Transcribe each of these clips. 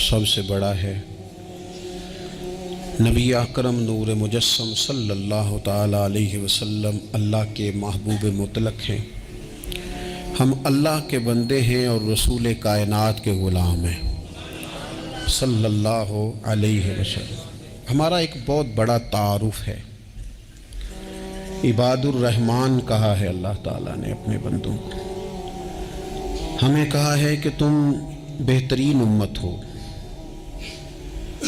سب سے بڑا ہے۔ نبی اکرم نور مجسم صلی اللہ تعالی علیہ وسلم اللہ کے محبوب مطلق ہیں۔ ہم اللہ کے بندے ہیں اور رسول کائنات کے غلام ہیں صلی اللہ علیہ وسلم۔ ہمارا ایک بہت بڑا تعارف ہے۔ عباد الرحمن کہا ہے اللہ تعالیٰ نے اپنے بندوں کو، ہمیں کہا ہے کہ تم بہترین امت ہو۔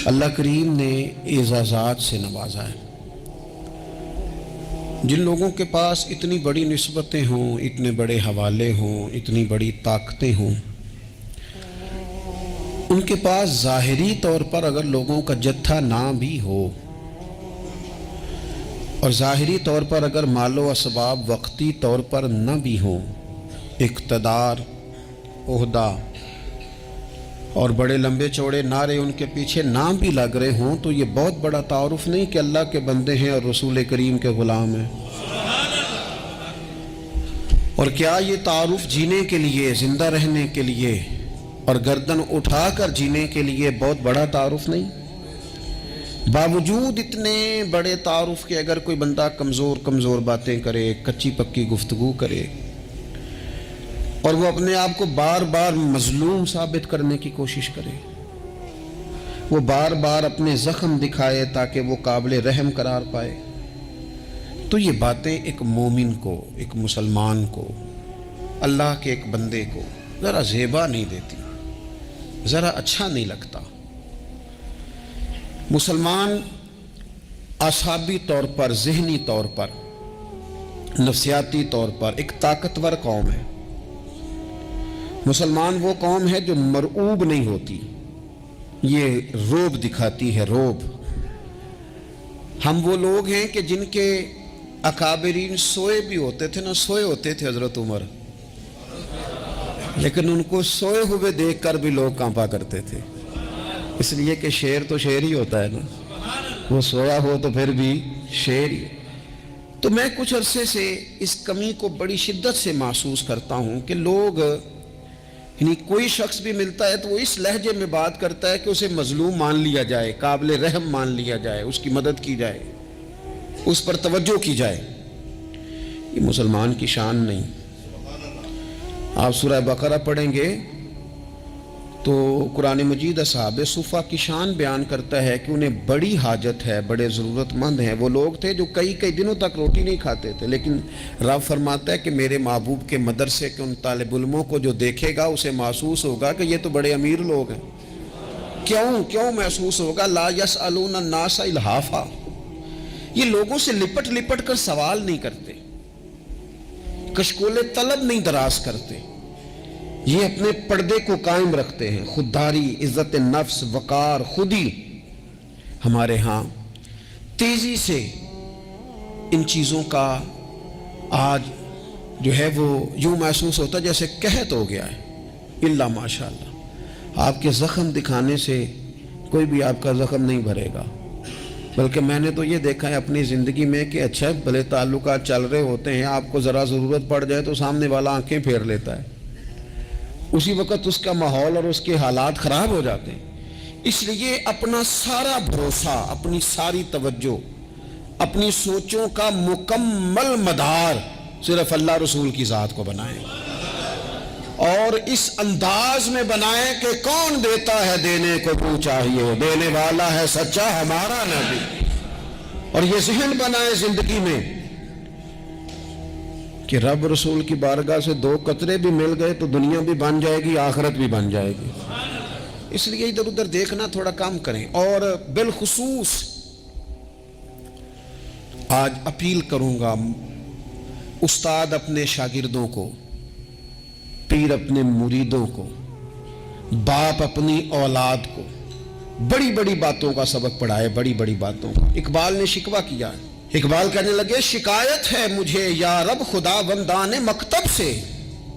اللہ کریم نے اعزازات سے نوازا ہے۔ جن لوگوں کے پاس اتنی بڑی نسبتیں ہوں، اتنے بڑے حوالے ہوں، اتنی بڑی طاقتیں ہوں، ان کے پاس ظاہری طور پر اگر لوگوں کا جتھا نہ بھی ہو اور ظاہری طور پر اگر مال و اسباب وقتی طور پر نہ بھی ہوں، اقتدار، عہدہ اور بڑے لمبے چوڑے نعرے ان کے پیچھے نہ بھی لگ رہے ہوں، تو یہ بہت بڑا تعارف نہیں کہ اللہ کے بندے ہیں اور رسول کریم کے غلام ہیں؟ اور کیا یہ تعارف جینے کے لیے، زندہ رہنے کے لیے اور گردن اٹھا کر جینے کے لیے بہت بڑا تعارف نہیں؟ باوجود اتنے بڑے تعارف کے اگر کوئی بندہ کمزور باتیں کرے، کچی پکی گفتگو کرے اور وہ اپنے آپ کو بار بار مظلوم ثابت کرنے کی کوشش کرے، وہ بار بار اپنے زخم دکھائے تاکہ وہ قابل رحم قرار پائے، تو یہ باتیں ایک مومن کو، ایک مسلمان کو، اللہ کے ایک بندے کو ذرا زیبا نہیں دیتی، ذرا اچھا نہیں لگتا۔ مسلمان اعصابی طور پر، ذہنی طور پر، نفسیاتی طور پر ایک طاقتور قوم ہے۔ مسلمان وہ قوم ہے جو مرعوب نہیں ہوتی، یہ روب دکھاتی ہے، روب۔ ہم وہ لوگ ہیں کہ جن کے اکابرین سوئے بھی ہوتے تھے نا، سوئے ہوتے تھے حضرت عمر، لیکن ان کو سوئے ہوئے دیکھ کر بھی لوگ کانپا کرتے تھے، اس لیے کہ شیر تو شیر ہی ہوتا ہے نا، وہ سویا ہو تو پھر بھی شیر ہی۔ تو میں کچھ عرصے سے اس کمی کو بڑی شدت سے محسوس کرتا ہوں کہ لوگ، یعنی کوئی شخص بھی ملتا ہے تو وہ اس لہجے میں بات کرتا ہے کہ اسے مظلوم مان لیا جائے، قابل رحم مان لیا جائے، اس کی مدد کی جائے، اس پر توجہ کی جائے۔ یہ مسلمان کی شان نہیں۔ آپ سورہ بقرہ پڑھیں گے تو قرآن مجید اصحاب صفہ کی شان بیان کرتا ہے کہ انہیں بڑی حاجت ہے، بڑے ضرورت مند ہیں۔ وہ لوگ تھے جو کئی دنوں تک روٹی نہیں کھاتے تھے، لیکن رب فرماتا ہے کہ میرے محبوب کے مدرسے کے ان طالب علموں کو جو دیکھے گا اسے محسوس ہوگا کہ یہ تو بڑے امیر لوگ ہیں۔ کیوں محسوس ہوگا؟ لا یسألون الناس الحافا، یہ لوگوں سے لپٹ کر سوال نہیں کرتے، کشکول طلب نہیں دراز کرتے، یہ اپنے پردے کو قائم رکھتے ہیں۔ خودداری، عزت نفس، وقار، خودی، ہمارے ہاں تیزی سے ان چیزوں کا آج جو ہے وہ یوں محسوس ہوتا ہے جیسے قحط ہو گیا ہے۔ الا ماشاءاللہ، آپ کے زخم دکھانے سے کوئی بھی آپ کا زخم نہیں بھرے گا، بلکہ میں نے تو یہ دیکھا ہے اپنی زندگی میں کہ اچھا بھلے تعلقات چل رہے ہوتے ہیں، آپ کو ذرا ضرورت پڑ جائے تو سامنے والا آنکھیں پھیر لیتا ہے، اسی وقت اس کا ماحول اور اس کے حالات خراب ہو جاتے ہیں۔ اس لیے اپنا سارا بھروسہ، اپنی ساری توجہ، اپنی سوچوں کا مکمل مدار صرف اللہ رسول کی ذات کو بنائیں، اور اس انداز میں بنائیں کہ کون دیتا ہے دینے کو تو چاہیے، دینے والا ہے سچا ہمارا نبی۔ اور یہ ذہن بنائیں زندگی میں کہ رب رسول کی بارگاہ سے 2 قطرے بھی مل گئے تو دنیا بھی بن جائے گی، آخرت بھی بن جائے گی۔ اس لیے ادھر ادھر دیکھنا تھوڑا کم کریں۔ اور بالخصوص آج اپیل کروں گا، استاد اپنے شاگردوں کو، پیر اپنے مریدوں کو، باپ اپنی اولاد کو بڑی بڑی باتوں کا سبق پڑھائے، بڑی بڑی باتوں کا۔ اقبال نے شکوہ کیا ہے، اقبال کہنے لگے شکایت ہے مجھے یا رب خدا بندان مکتب سے،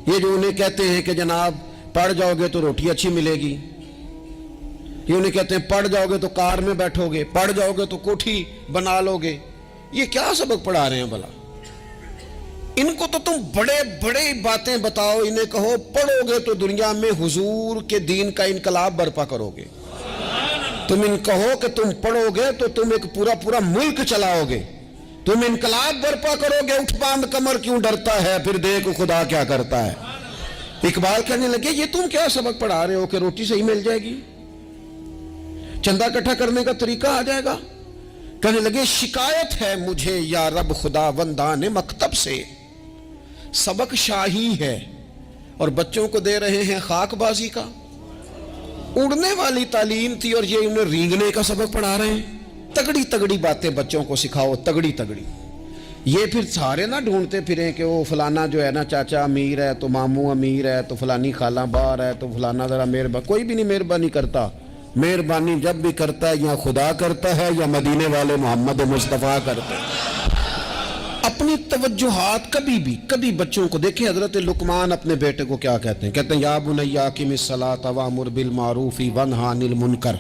یہ جو انہیں کہتے ہیں کہ جناب پڑھ جاؤ گے تو روٹی اچھی ملے گی، یہ انہیں کہتے ہیں پڑھ جاؤ گے تو کار میں بیٹھو گے، پڑھ جاؤ گے تو کوٹھی بنا لو گے، یہ کیا سبق پڑھا رہے ہیں بھلا؟ ان کو تو تم بڑے بڑے باتیں بتاؤ، انہیں کہو پڑھو گے تو دنیا میں حضور کے دین کا انقلاب برپا کرو گے، تم ان کہو کہ تم پڑھو گے تو تم ایک پورا ملک چلاؤ گے، تم انقلاب برپا کرو گے، اٹھ باندھ کمر کیوں ڈرتا ہے، پھر دیکھو خدا کیا کرتا ہے۔ اقبال کہنے لگے یہ تم کیا سبق پڑھا رہے ہو کہ روٹی صحیح مل جائے گی، چندہ اکٹھا کرنے کا طریقہ آ جائے گا؟ کہنے لگے شکایت ہے مجھے یا رب خدا وندان مکتب سے، سبق شاہی ہے اور بچوں کو دے رہے ہیں خاک بازی کا۔ اڑنے والی تعلیم تھی اور یہ انہیں رینگنے کا سبق پڑھا رہے ہیں۔ تگڑی تگڑی باتیں بچوں کو سکھاؤ، تگڑی تگڑی۔ یہ پھر سارے نہ ڈھونڈتے پھریں کہ وہ فلانا جو ہے نا چاچا امیر ہے تو ماموں امیر ہے تو فلانی خالہ باہر ہے تو فلانا ذرا مہربانی، کوئی بھی نہیں مہربانی کرتا۔ مہربانی جب بھی کرتا ہے یا خدا کرتا ہے یا مدینے والے محمد مصطفیٰ کرتے ہیں۔ اپنی توجہات کبھی بچوں کو دیکھیں، حضرت لقمان اپنے بیٹے کو کیا کہتے ہیں یا بنی اقم الصلاۃ وامر بالمعروف وانہا عن المنکر۔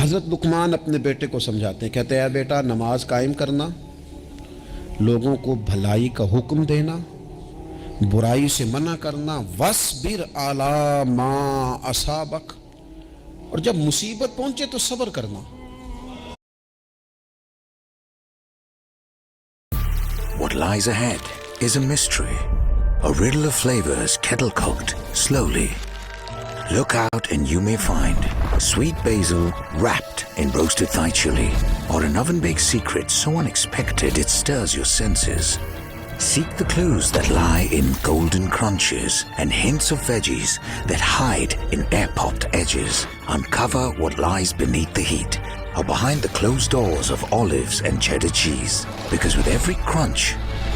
حضرت لقمان اپنے بیٹے کو سمجھاتے ہیں، کہتے ہیں اے بیٹا نماز قائم کرنا، لوگوں کو بھلائی کا حکم دینا، برائی سے منع کرنا، وَاصْبِرْ عَلَىٰ مَا أَصَابَكَ، اور جب مصیبت پہنچے تو صبر کرنا۔ What lies ahead is a mystery, a riddle of flavors kettle cooked slowly. Look out and you may find sweet basil wrapped in roasted Thai chili, or an oven-baked secret so unexpected it stirs your senses. Seek the clues that lie in golden crunches and hints of veggies that hide in air-popped edges. Uncover what lies beneath the heat, or behind the closed doors of olives and cheddar cheese. Because with every crunch,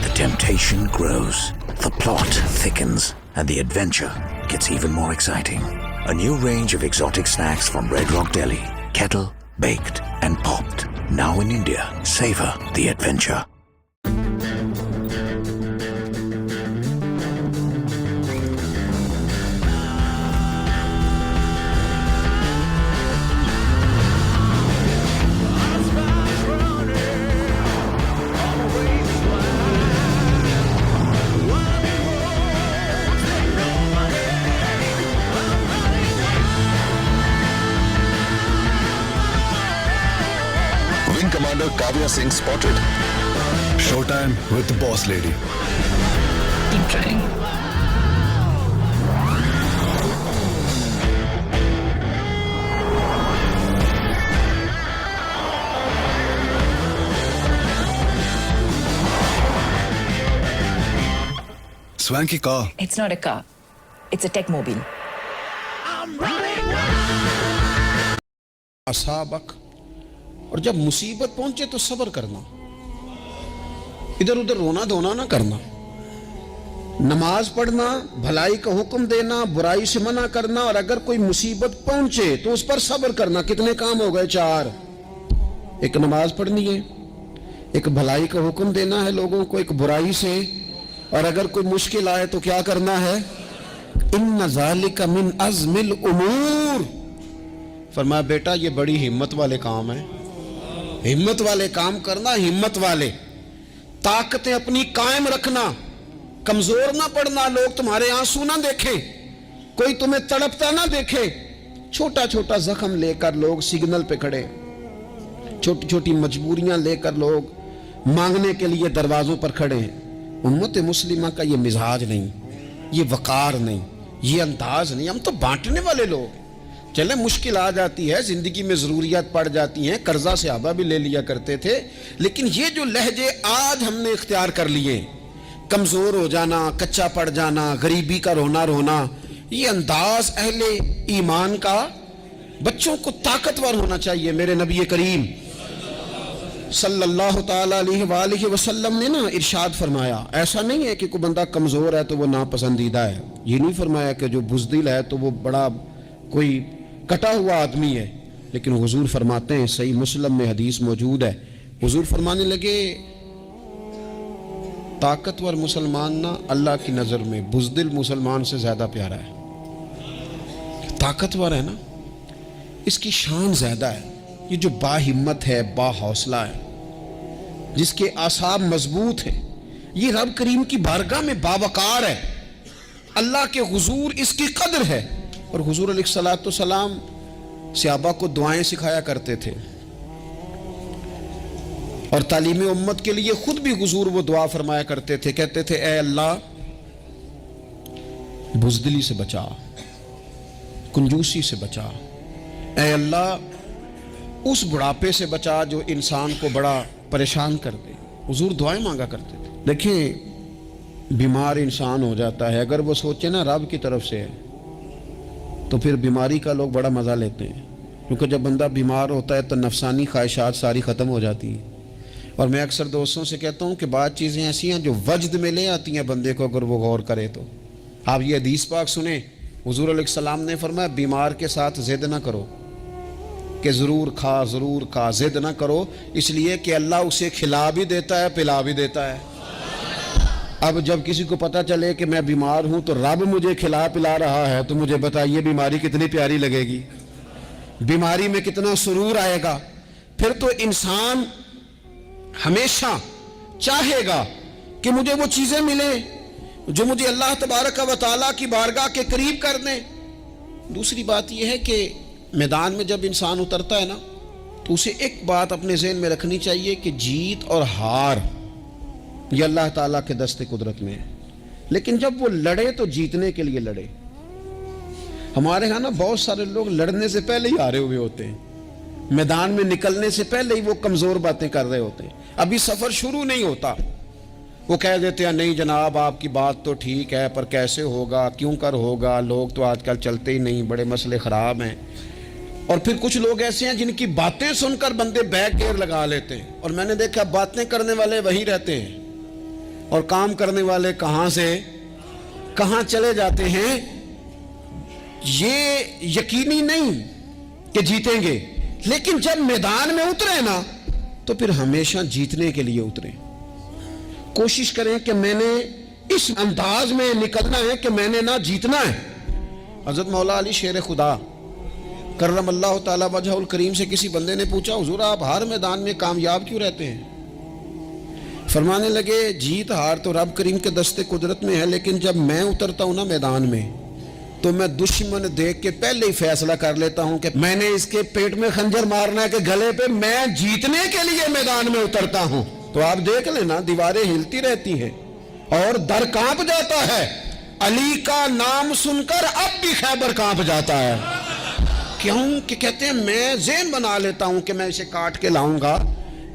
the temptation grows, the plot thickens, and the adventure gets even more exciting. A new range of exotic snacks from Red Rock Deli, kettle, baked, and popped. Now in India, savor the adventure. Wing Commander Kavya Singh spotted. Showtime with the boss lady. Keep trying. Swanky car. It's not a car. It's a tech mobile. اصابک، اور جب مصیبت پہنچے تو صبر کرنا، ادھر ادھر رونا دھونا نہ کرنا، نماز پڑھنا، بھلائی کا حکم دینا، برائی سے منع کرنا، اور اگر کوئی مصیبت پہنچے تو اس پر صبر کرنا۔ کتنے کام ہو گئے؟ 4۔ ایک نماز پڑھنی ہے، ایک بھلائی کا حکم دینا ہے لوگوں کو، ایک برائی سے، اور اگر کوئی مشکل آئے تو کیا کرنا ہے؟ ان ذالک من عزم الامور۔ فرمایا بیٹا یہ بڑی ہمت والے کام ہیں، ہمت والے کام کرنا، ہمت والے، طاقتیں اپنی قائم رکھنا، کمزور نہ پڑنا، لوگ تمہارے آنسو نہ دیکھیں، کوئی تمہیں تڑپتا نہ دیکھے۔ چھوٹا چھوٹا زخم لے کر لوگ سگنل پہ کھڑے، چھوٹی چھوٹی مجبوریاں لے کر لوگ مانگنے کے لیے دروازوں پر کھڑے ہیں۔ امت مسلمہ کا یہ مزاج نہیں، یہ وقار نہیں، یہ انداز نہیں۔ ہم تو بانٹنے والے لوگ ہیں۔ چلے مشکل آ جاتی ہے، زندگی میں ضروریات پڑ جاتی ہیں، قرضہ صحابہ بھی لے لیا کرتے تھے، لیکن یہ جو لہجے آج ہم نے اختیار کر لیے، کمزور ہو جانا، کچا پڑ جانا، غریبی کا رونا، یہ انداز اہل ایمان کا۔ بچوں کو طاقتور ہونا چاہیے۔ میرے نبی کریم صلی اللہ تعالی علیہ وآلہ وسلم نے نا ارشاد فرمایا، ایسا نہیں ہے کہ کوئی بندہ کمزور ہے تو وہ ناپسندیدہ ہے، یہ نہیں فرمایا کہ جو بزدل ہے تو وہ بڑا کوئی کٹا ہوا آدمی ہے، لیکن حضور فرماتے ہیں، صحیح مسلم میں حدیث موجود ہے، حضور فرمانے لگے طاقتور مسلمان نا اللہ کی نظر میں بزدل مسلمان سے زیادہ پیارا ہے۔ طاقتور ہے نا، اس کی شان زیادہ ہے۔ یہ جو با ہمت ہے، با حوصلہ ہے، جس کے اعصاب مضبوط ہیں، یہ رب کریم کی بارگاہ میں باوقار ہے، اللہ کے حضور اس کی قدر ہے۔ اور حضور علیہ الصلوۃ والسلام صحابہ کو دعائیں سکھایا کرتے تھے، اور تعلیم امت کے لیے خود بھی حضور وہ دعا فرمایا کرتے تھے، کہتے تھے اے اللہ بزدلی سے بچا، کنجوسی سے بچا، اے اللہ اس بڑھاپے سے بچا جو انسان کو بڑا پریشان کر دے۔ حضور دعائیں مانگا کرتے تھے۔ دیکھیں بیمار انسان ہو جاتا ہے، اگر وہ سوچے نا رب کی طرف سے ہے تو پھر بیماری کا لوگ بڑا مزہ لیتے ہیں، کیونکہ جب بندہ بیمار ہوتا ہے تو نفسانی خواہشات ساری ختم ہو جاتی ہیں۔ اور میں اکثر دوستوں سے کہتا ہوں کہ بعض چیزیں ایسی ہیں جو وجد میں لے آتی ہیں بندے کو، اگر وہ غور کرے تو۔ آپ یہ حدیث پاک سنیں، حضور علیہ السلام نے فرمایا بیمار کے ساتھ ضد نہ کرو کہ ضرور کھا، ضد نہ کرو، اس لیے کہ اللہ اسے کھلا بھی دیتا ہے پلا بھی دیتا ہے۔ اب جب کسی کو پتہ چلے کہ میں بیمار ہوں تو رب مجھے کھلا پلا رہا ہے تو مجھے بتائیے بیماری کتنی پیاری لگے گی، بیماری میں کتنا سرور آئے گا۔ پھر تو انسان ہمیشہ چاہے گا کہ مجھے وہ چیزیں ملیں جو مجھے اللہ تبارک و تعالیٰ کی بارگاہ کے قریب کر دیں۔ دوسری بات یہ ہے کہ میدان میں جب انسان اترتا ہے نا تو اسے ایک بات اپنے ذہن میں رکھنی چاہیے کہ جیت اور ہار یہ اللہ تعالیٰ کے دست قدرت میں ہے، لیکن جب وہ لڑے تو جیتنے کے لیے لڑے۔ ہمارے ہاں نا بہت سارے لوگ لڑنے سے پہلے ہی ہارے ہوئے ہوتے ہیں، میدان میں نکلنے سے پہلے ہی وہ کمزور باتیں کر رہے ہوتے ہیں، ابھی سفر شروع نہیں ہوتا وہ کہہ دیتے ہیں نہیں جناب آپ کی بات تو ٹھیک ہے پر کیسے ہوگا، کیوں کر ہوگا، لوگ تو آج کل چلتے ہی نہیں، بڑے مسئلے خراب ہیں۔ اور پھر کچھ لوگ ایسے ہیں جن کی باتیں سن کر بندے بیک گیئر لگا لیتے ہیں، اور میں نے دیکھا باتیں کرنے والے وہیں رہتے ہیں اور کام کرنے والے کہاں سے کہاں چلے جاتے ہیں۔ یہ یقینی نہیں کہ جیتیں گے، لیکن جب میدان میں اترے نا تو پھر ہمیشہ جیتنے کے لیے اتریں۔ کوشش کریں کہ میں نے اس انداز میں نکلنا ہے کہ میں نے نہ جیتنا ہے۔ حضرت مولا علی شیر خدا کرم اللہ تعالیٰ وجہ الکریم سے کسی بندے نے پوچھا حضور آپ ہر میدان میں کامیاب کیوں رہتے ہیں؟ فرمانے لگے جیت ہار تو رب کریم کے دست قدرت میں ہے، لیکن جب میں اترتا ہوں نا میدان میں تو میں دشمن دیکھ کے پہلے ہی فیصلہ کر لیتا ہوں کہ میں نے اس کے پیٹ میں خنجر مارنا ہے کہ گلے پہ، میں جیتنے کے لیے میدان میں اترتا ہوں۔ تو آپ دیکھ لینا دیواریں ہلتی رہتی ہیں اور در کانپ جاتا ہے، علی کا نام سن کر اب بھی خیبر کانپ جاتا ہے۔ کیوں کہ کہتے ہیں میں ذہن بنا لیتا ہوں کہ میں اسے کاٹ کے لاؤں گا،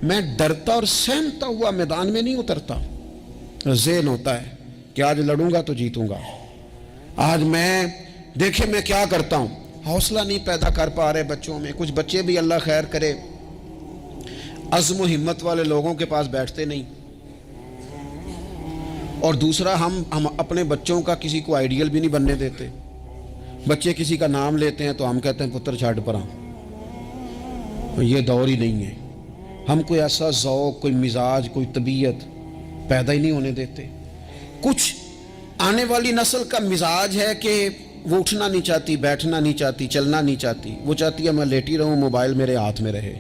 میں ڈرتا اور سہمتا ہوا میدان میں نہیں اترتا۔ ذہن ہوتا ہے کہ آج لڑوں گا تو جیتوں گا، آج میں دیکھیں میں کیا کرتا ہوں۔ حوصلہ نہیں پیدا کر پا رہے بچوں میں، کچھ بچے بھی اللہ خیر کرے عزم و ہمت والے لوگوں کے پاس بیٹھتے نہیں، اور دوسرا ہم اپنے بچوں کا کسی کو آئیڈیل بھی نہیں بننے دیتے۔ بچے کسی کا نام لیتے ہیں تو ہم کہتے ہیں پتر چھاٹ پرا، یہ دور ہی نہیں ہے۔ ہم کوئی ایسا ذوق، کوئی مزاج، کوئی طبیعت پیدا ہی نہیں ہونے دیتے۔ کچھ آنے والی نسل کا مزاج ہے کہ وہ اٹھنا نہیں چاہتی، بیٹھنا نہیں چاہتی، چلنا نہیں چاہتی، وہ چاہتی ہے میں لیٹی رہوں، موبائل میرے ہاتھ میں رہے،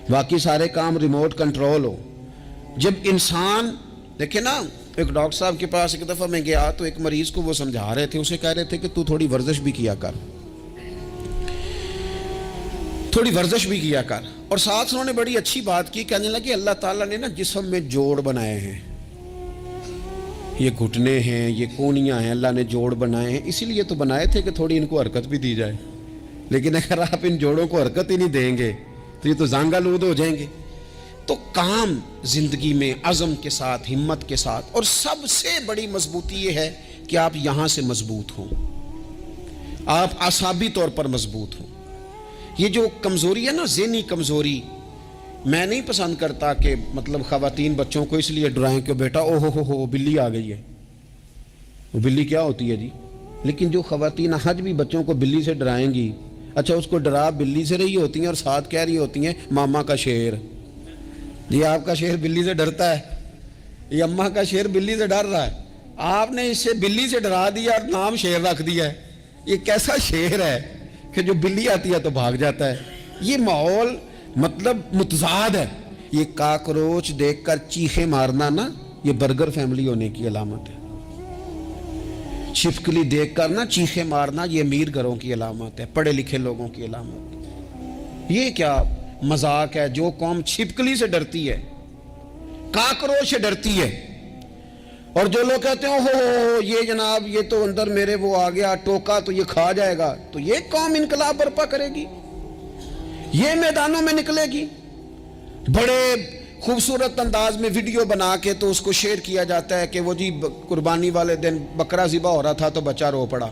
باقی سارے کام ریموٹ کنٹرول ہو۔ جب انسان دیکھیں نا، ایک ڈاکٹر صاحب کے پاس ایک دفعہ میں گیا تو ایک مریض کو وہ سمجھا رہے تھے، اسے کہہ رہے تھے کہ تو تھوڑی ورزش بھی کیا کر، تھوڑی ورزش بھی کیا کر، اور ساتھ انہوں نے بڑی اچھی بات کی، کہنے لگے اللہ تعالیٰ نے نا جسم میں جوڑ بنائے ہیں، یہ گھٹنے ہیں، یہ کونیاں ہیں، اللہ نے جوڑ بنائے ہیں، اسی لیے تو بنائے تھے کہ تھوڑی ان کو حرکت بھی دی جائے، لیکن اگر آپ ان جوڑوں کو حرکت ہی نہیں دیں گے تو یہ تو زانگا لود ہو جائیں گے۔ تو کام زندگی میں عزم کے ساتھ، ہمت کے ساتھ، اور سب سے بڑی مضبوطی یہ ہے کہ آپ یہاں سے مضبوط ہوں، آپ اعصابی طور پر مضبوط ہوں۔ یہ جو کمزوری ہے نا، ذہنی کمزوری، میں نہیں پسند کرتا کہ مطلب خواتین بچوں کو اس لیے ڈرائیں کہ بیٹا او ہو بلی آ گئی ہے۔ وہ بلی کیا ہوتی ہے جی؟ لیکن جو خواتین آج بھی بچوں کو بلی سے ڈرائیں گی، اچھا اس کو ڈرا بلی سے رہی ہوتی ہیں اور ساتھ کہہ رہی ہوتی ہیں ماما کا شیر، یہ آپ کا شیر بلی سے ڈرتا ہے، یہ اماں کا شیر بلی سے ڈر رہا ہے، آپ نے اس سے بلی سے ڈرا دیا اور نام شیر رکھ دیا ہے۔ یہ کیسا شیر ہے کہ جو بلی آتی ہے تو بھاگ جاتا ہے؟ یہ ماحول مطلب متضاد ہے۔ یہ کاکروچ دیکھ کر چیخیں مارنا نا، یہ برگر فیملی ہونے کی علامت ہے۔ چھپکلی دیکھ کر نا چیخیں مارنا، یہ امیر گھروں کی علامت ہے، پڑھے لکھے لوگوں کی علامت۔ یہ کیا مذاق ہے؟ جو قوم چھپکلی سے ڈرتی ہے، کاکروچ سے ڈرتی ہے، اور جو لوگ کہتے ہیں ہو یہ جناب یہ تو اندر میرے وہ آ گیا ٹوکا تو یہ کھا جائے گا، تو یہ قوم انقلاب برپا کرے گی، یہ میدانوں میں نکلے گی؟ بڑے خوبصورت انداز میں ویڈیو بنا کے تو اس کو شیئر کیا جاتا ہے کہ وہ جی قربانی والے دن بکرا ذبح ہو رہا تھا تو بچہ رو پڑا۔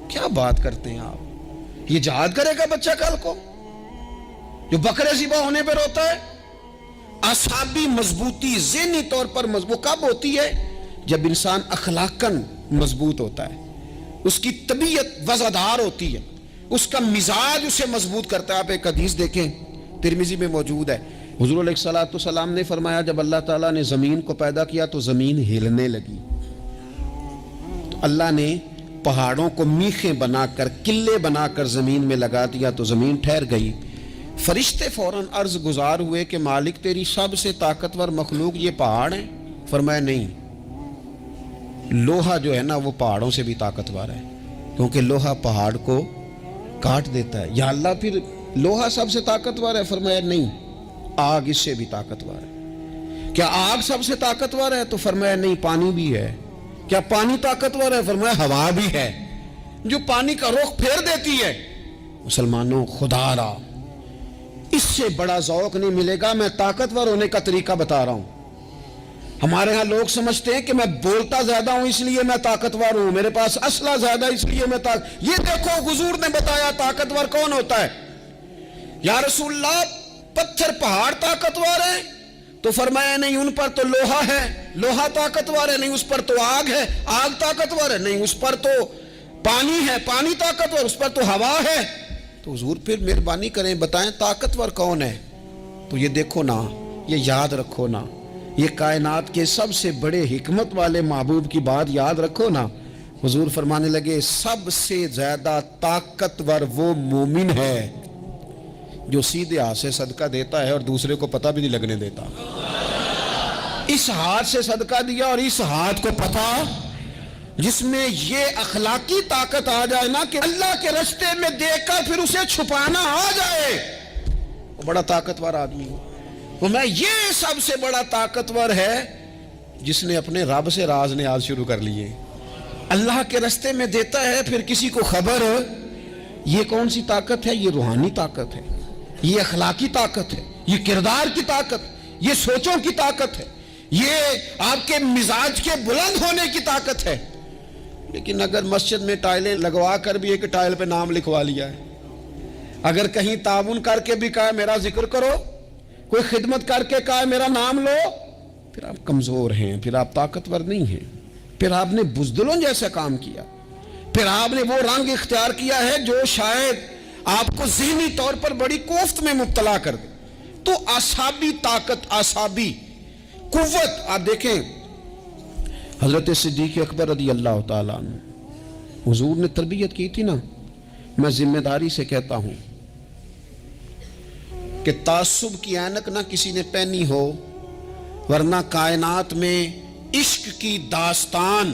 کیا بات کرتے ہیں آپ؟ یہ جہاد کرے گا بچہ کل کو جو بکرے ذبح ہونے پہ روتا ہے؟ اعصابی مضبوطی ذہنی طور پر مضبوط کب ہوتی ہے؟ جب انسان اخلاقاً مضبوط ہوتا ہے، اس کی طبیعت وزادار ہوتی ہے، اس کا مزاج اسے مضبوط کرتا ہے۔ آپ ایک حدیث دیکھیں، ترمذی میں موجود ہے، حضور علیہ الصلوۃ والسلام نے فرمایا جب اللہ تعالیٰ نے زمین کو پیدا کیا تو زمین ہلنے لگی، تو اللہ نے پہاڑوں کو میخیں بنا کر قلعے بنا کر زمین میں لگا دیا تو زمین ٹھہر گئی۔ فرشتے فوراً عرض گزار ہوئے کہ مالک تیری سب سے طاقتور مخلوق یہ پہاڑ ہیں؟ فرمایا نہیں، لوہا جو ہے نا وہ پہاڑوں سے بھی طاقتور ہے، کیونکہ لوہا پہاڑ کو کاٹ دیتا ہے۔ یا اللہ پھر لوہا سب سے طاقتور ہے؟ فرمایا نہیں، آگ اس سے بھی طاقتور ہے۔ کیا آگ سب سے طاقتور ہے؟ تو فرمایا نہیں، پانی بھی ہے۔ کیا پانی طاقتور ہے؟ فرمایا ہوا بھی ہے جو پانی کا رخ پھیر دیتی ہے۔ مسلمانوں خدا را اس سے بڑا ذوق نہیں ملے گا۔ میں طاقتور ہونے کا طریقہ بتا رہا ہوں۔ ہمارے ہاں لوگ سمجھتے ہیں کہ میں بولتا زیادہ ہوں اس لیے میں طاقتور ہوں، میرے پاس اسلحہ زیادہ اس لیے میں یہ دیکھو حضور نے بتایا طاقتور کون ہوتا ہے۔ یا رسول اللہ پتھر پہاڑ طاقتور ہیں؟ تو فرمایا نہیں، ان پر تو لوہا ہے، لوہا طاقتور ہے، نہیں اس پر تو آگ ہے، آگ طاقتور ہے، نہیں اس پر تو پانی ہے، پانی طاقتور، اس پر تو ہوا ہے۔ تو حضور پھر مہربانی کریں بتائیں طاقتور کون ہے؟ تو یہ دیکھو نا، یہ یاد رکھو نا، یہ کائنات کے سب سے بڑے حکمت والے محبوب کی بات یاد رکھو نا۔ حضور فرمانے لگے سب سے زیادہ طاقتور وہ مومن ہے جو سیدھے ہاتھ سے صدقہ دیتا ہے اور دوسرے کو پتہ بھی نہیں لگنے دیتا۔ اس ہاتھ سے صدقہ دیا اور اس ہاتھ کو پتہ، جس میں یہ اخلاقی طاقت آ جائے نا کہ اللہ کے رستے میں دیکھ کر پھر اسے چھپانا آ جائے، وہ بڑا طاقتور آدمی ہو۔ وہ میں یہ سب سے بڑا طاقتور ہے جس نے اپنے رب سے راز نیاز شروع کر لیے، اللہ کے رستے میں دیتا ہے پھر کسی کو خبر۔ یہ کون سی طاقت ہے؟ یہ روحانی طاقت ہے، یہ اخلاقی طاقت ہے، یہ کردار کی طاقت، یہ سوچوں کی طاقت ہے، یہ آپ کے مزاج کے بلند ہونے کی طاقت ہے۔ لیکن اگر مسجد میں ٹائلیں لگوا کر بھی ایک ٹائل پہ نام لکھوا لیا ہے، اگر کہیں تعاون کر کے بھی کہا میرا ذکر کرو، کوئی خدمت کر کے کہا میرا نام لو، پھر آپ کمزور ہیں، پھر آپ طاقتور نہیں ہیں، پھر آپ نے بزدلوں جیسا کام کیا، پھر آپ نے وہ رنگ اختیار کیا ہے جو شاید آپ کو ذہنی طور پر بڑی کوفت میں مبتلا کر دے۔ تو اعصابی طاقت، اعصابی قوت، آپ دیکھیں حضرت صدیق اکبر رضی اللہ تعالیٰ عنہ، حضور نے تربیت کی تھی نا۔ میں ذمہ داری سے کہتا ہوں کہ تعصب کی اینک نہ کسی نے پہنی ہو، ورنہ کائنات میں عشق کی داستان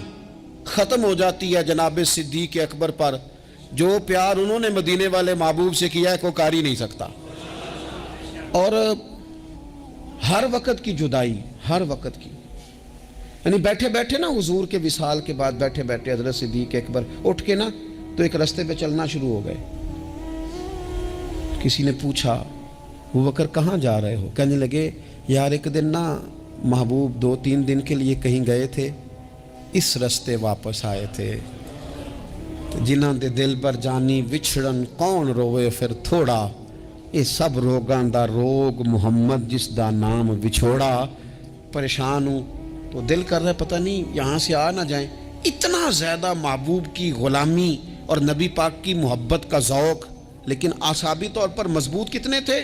ختم ہو جاتی ہے جناب صدیق اکبر پر۔ جو پیار انہوں نے مدینے والے محبوب سے کیا ہے کوئی کر ہی نہیں سکتا۔ اور ہر وقت کی جدائی، ہر وقت کی، یعنی بیٹھے بیٹھے نا حضور کے وصال کے بعد بیٹھے بیٹھے حضرت صدیق اکبر اٹھ کے نا تو ایک رستے پہ چلنا شروع ہو گئے۔ کسی نے پوچھا ابو بکر کہاں جا رہے ہو؟ کہنے لگے یار ایک دن نا محبوب 2-3 دن کے لیے کہیں گئے تھے، اس رستے واپس آئے تھے، جنہاں دے دل پر جانی وچھڑن کون روے پھر تھوڑا، یہ سب روگاں دا روگ محمد جس دا نام وچھوڑا۔ پریشان ہوں تو دل کر رہا ہے پتہ نہیں یہاں سے آ نہ جائیں۔ اتنا زیادہ محبوب کی غلامی اور نبی پاک کی محبت کا ذوق، لیکن اعصابی طور پر مضبوط کتنے تھے؟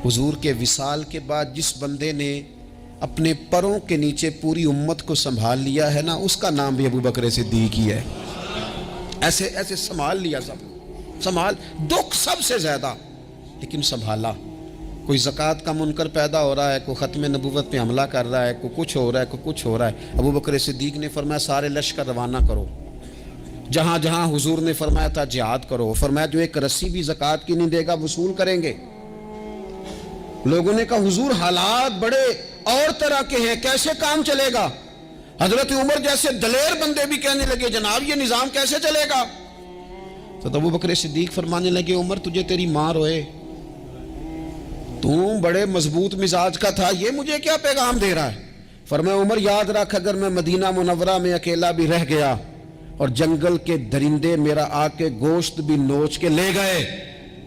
حضور کے وصال کے بعد جس بندے نے اپنے پروں کے نیچے پوری امت کو سنبھال لیا ہے نا، اس کا نام بھی ابو بکر صدیق ہی ہے۔ ایسے ایسے سنبھال لیا، سب سنبھال، دکھ سب سے زیادہ لیکن سنبھالا۔ کوئی زکوٰۃ کا منکر پیدا ہو رہا ہے، کوئی ختم نبوت پہ حملہ کر رہا ہے، کوئی کچھ ہو رہا ہے، کوئی کچھ ہو رہا ہے، ابو بکر صدیق نے فرمایا سارے لشکر روانہ کرو، جہاں جہاں حضور نے فرمایا تھا جہاد کرو، فرمایا جو ایک رسی بھی زکوٰۃ کی نہیں دے گا وصول کریں گے۔ لوگوں نے کہا حضور حالات بڑے اور طرح کے ہیں، کیسے کام چلے گا؟ حضرت عمر جیسے دلیر بندے بھی کہنے لگے جناب یہ نظام کیسے چلے گا؟ تو ابو بکر صدیق فرمانے لگے عمر تجھے تیری ماں روئے، تو بڑے مضبوط مزاج کا تھا، یہ مجھے کیا پیغام دے رہا ہے؟ فرمایا عمر یاد رکھ اگر میں مدینہ منورہ میں اکیلا بھی رہ گیا اور جنگل کے درندے میرا آ کے گوشت بھی نوچ کے لے گئے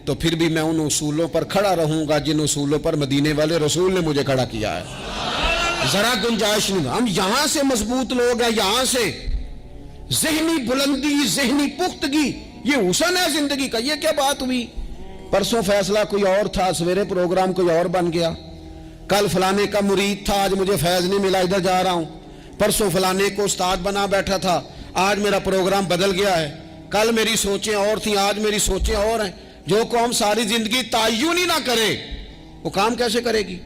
تو پھر بھی میں ان اصولوں پر کھڑا رہوں گا جن اصولوں پر مدینے والے رسول نے مجھے کھڑا کیا ہے۔ ذرا گنجائش نہیں، ہم یہاں سے مضبوط لوگ ہیں، یہاں سے ذہنی بلندی، ذہنی پختگی، یہ حسن ہے زندگی کا۔ یہ کیا بات ہوئی؟ پرسوں فیصلہ کوئی اور تھا، سویرے پروگرام کوئی اور بن گیا، کل فلانے کا مرید تھا، آج مجھے فیض نہیں ملا ادھر جا رہا ہوں، پرسوں فلانے کو استاد بنا بیٹھا تھا، آج میرا پروگرام بدل گیا ہے، کل میری سوچیں اور تھیں، آج میری سوچیں اور ہیں۔ جو قوم ساری زندگی تعین ہی نہ کرے وہ کام کیسے کرے گی؟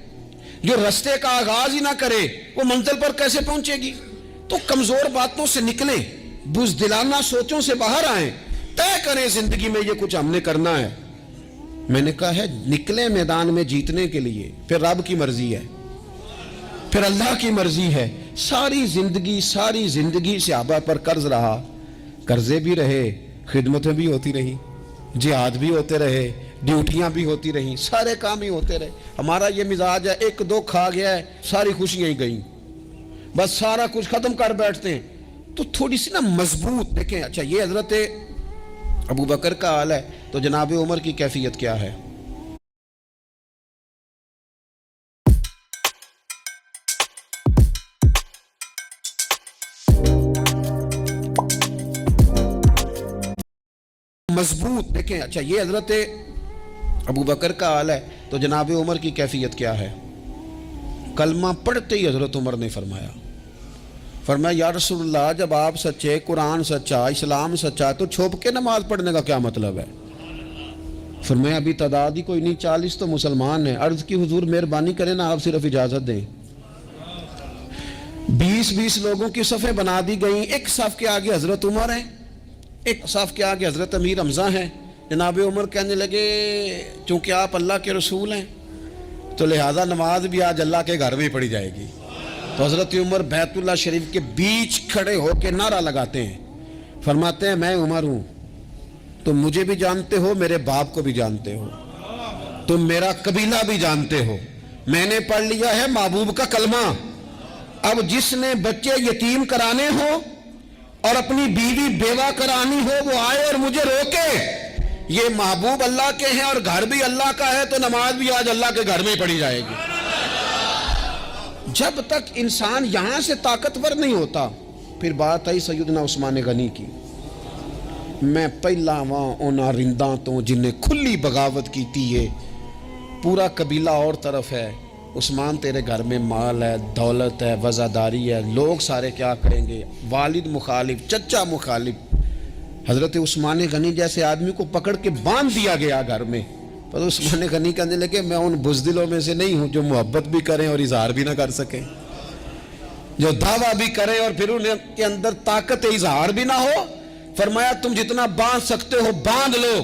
جو رستے کا آغاز ہی نہ کرے وہ منزل پر کیسے پہنچے گی؟ تو کمزور باتوں سے نکلیں، بزدلانہ سوچوں سے باہر آئیں، طے کریں زندگی میں یہ کچھ ہم نے کرنا ہے۔ میں نے کہا ہے نکلیں میدان میں جیتنے کے لیے، پھر رب کی مرضی ہے، پھر اللہ کی مرضی ہے۔ ساری زندگی صحابہ پر قرض رہا، قرضے بھی رہے، خدمتیں بھی ہوتی رہی، جہاد بھی ہوتے رہے، ڈیوٹیاں بھی ہوتی رہیں، سارے کام ہی ہوتے رہے۔ ہمارا یہ مزاج ہے ایک دو کھا گیا ہے ساری خوشیاں ہی گئیں، بس سارا کچھ ختم کر بیٹھتے ہیں۔ تو تھوڑی سی نا مضبوط دیکھیں۔ اچھا یہ حضرت ابو بکر کا حال ہے تو جناب عمر کی کیفیت کیا ہے؟ مضبوط دیکھیں۔ اچھا یہ حضرت ابو بکر کا حال ہے تو جناب عمر کی کیفیت کیا ہے؟ کلمہ پڑھتے ہی حضرت عمر نے فرمایا یا رسول اللہ جب آپ سچے، قرآن سچا، اسلام سچا، تو چھپ کے نماز پڑھنے کا کیا مطلب ہے؟ فرمایا ابھی تعداد ہی کوئی نہیں، 40 تو مسلمان ہیں۔ عرض کی حضور مہربانی کریں نا آپ صرف اجازت دیں، 20 لوگوں کی صفیں بنا دی گئیں، ایک صف کے آگے حضرت عمر ہیں، ایک صف کے آگے حضرت امیر حمزہ ہیں۔ جناب عمر کہنے لگے چونکہ آپ اللہ کے رسول ہیں تو لہذا نماز بھی آج اللہ کے گھر میں پڑھی جائے گی۔ تو حضرت عمر بیت اللہ شریف کے بیچ کھڑے ہو کے نعرہ لگاتے ہیں، فرماتے ہیں میں عمر ہوں، تم مجھے بھی جانتے ہو، میرے باپ کو بھی جانتے ہو، تم میرا قبیلہ بھی جانتے ہو، میں نے پڑھ لیا ہے محبوب کا کلمہ۔ اب جس نے بچے یتیم کرانے ہو اور اپنی بیوی بیوہ کرانی ہو وہ آئے اور مجھے روکے، یہ محبوب اللہ کے ہیں اور گھر بھی اللہ کا ہے، تو نماز بھی آج اللہ کے گھر میں پڑھی جائے گی۔ جب تک انسان یہاں سے طاقتور نہیں ہوتا، پھر بات آئی سیدنا عثمان غنی کی، میں پہلا وہاں اونا رنداں تو جنہیں کھلی بغاوت کی تھی، ہے پورا قبیلہ اور طرف ہے، عثمان تیرے گھر میں مال ہے، دولت ہے، وزاداری ہے، لوگ سارے کیا کریں گے، والد مخالف، چچا مخالف۔ حضرت عثمان غنی جیسے آدمی کو پکڑ کے باندھ دیا گیا گھر میں۔ پر عثمان غنی کہنے لگے میں ان بزدلوں میں سے نہیں ہوں جو محبت بھی کریں اور اظہار بھی نہ کر سکیں، جو دعویٰ بھی کریں اور پھر ان کے اندر طاقت اظہار بھی نہ ہو۔ فرمایا تم جتنا باندھ سکتے ہو باندھ لو،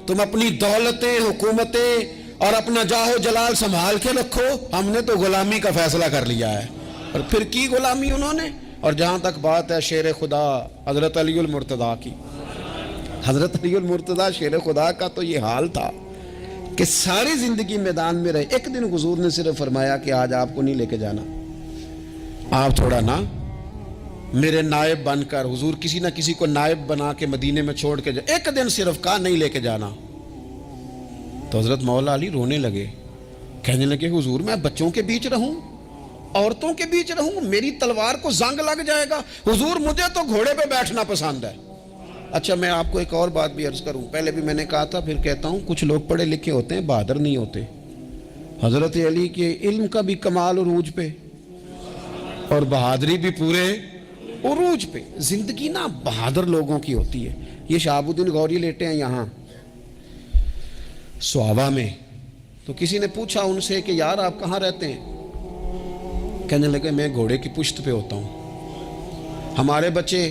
تم اپنی دولتیں، حکومتیں اور اپنا جاہ و جلال سنبھال کے رکھو، ہم نے تو غلامی کا فیصلہ کر لیا ہے۔ اور پھر کی غلامی انہوں نے۔ اور جہاں تک بات ہے شیر خدا حضرت علی المرتضیٰ کی، حضرت علی المرتضیٰ شیر خدا کا تو یہ حال تھا کہ ساری زندگی میدان میں رہے۔ ایک دن حضور نے صرف فرمایا کہ آج آپ کو نہیں لے کے جانا، آپ تھوڑا نا میرے نائب بن کر، حضور کسی نہ کسی کو نائب بنا کے مدینے میں چھوڑ کے جائے، ایک دن صرف کہا نہیں لے کے جانا۔ تو حضرت مولا علی رونے لگے، کہنے لگے حضور میں بچوں کے بیچ رہوں، عورتوں کے بیچ رہوں، میری تلوار کو زنگ لگ جائے گا، حضور مجھے تو گھوڑے پہ بیٹھنا پسند ہے۔ اچھا میں آپ کو ایک اور بات بھی عرض کروں، پہلے بھی میں نے کہا تھا پھر کہتا ہوں، کچھ لوگ پڑھے لکھے ہوتے ہیں بہادر نہیں ہوتے۔ حضرت علی کے علم کا بھی کمال عروج پہ اور بہادری بھی پورے عروج پہ۔ زندگی نا بہادر لوگوں کی ہوتی ہے۔ یہ شہاب الدین غوری لیٹے ہیں یہاں سوابا میں، تو کسی نے پوچھا ان سے کہ یار آپ کہاں رہتے ہیں؟ کہنے لگے میں گھوڑے کی پشت پہ ہوتا ہوں، ہمارے بچے